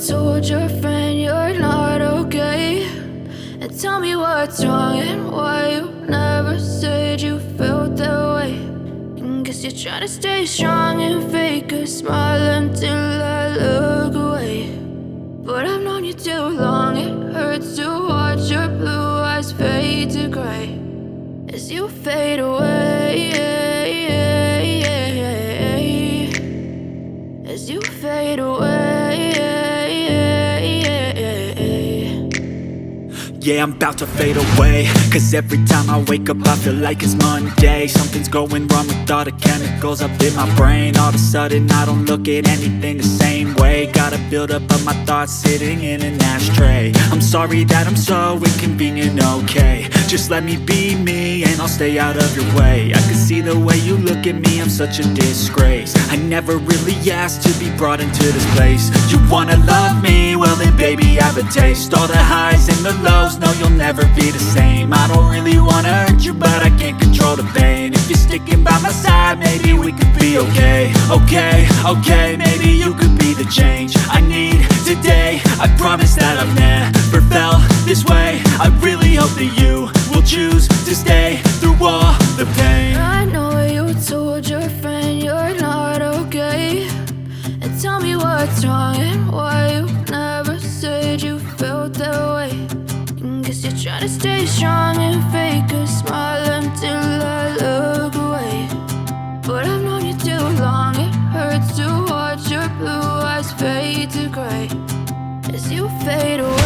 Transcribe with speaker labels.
Speaker 1: told your friend you're not okay, and tell me what's wrong and why you never said you felt that way. And guess you're trying to stay strong and fake a smile until I look away. But I've known you too long, it hurts to watch your blue eyes fade to gray as you fade away, as you fade away.
Speaker 2: Yeah, I'm about to fade away, cause every time I wake up I feel like it's Monday. Something's going wrong with all the chemicals up in my brain. All of a sudden I don't look at anything the same way. Gotta build up of my thoughts sitting in an ashtray. I'm sorry that I'm so inconvenient, okay. Just let me be me and I'll stay out of your way. I can see the way you look at me, I'm such a disgrace. I never really asked to be brought into this place. You wanna love me? Well then baby I have a taste. All the highs and the lows, no you'll never be the same. I don't really wanna hurt you but I can't control the pain. If you're sticking by my side maybe we could be okay. Okay, maybe you could be the change I need today. I promise that I've never felt this way. I really hope that you will choose to stay through all the pain.
Speaker 1: I know you told your friend you're not okay, and tell me what's wrong and why you never said you felt that way. And guess you're trying to stay strong and fake a smile until I look away. But I've known you too long, it hurts to watch your blue eyes fade to gray as you fade away.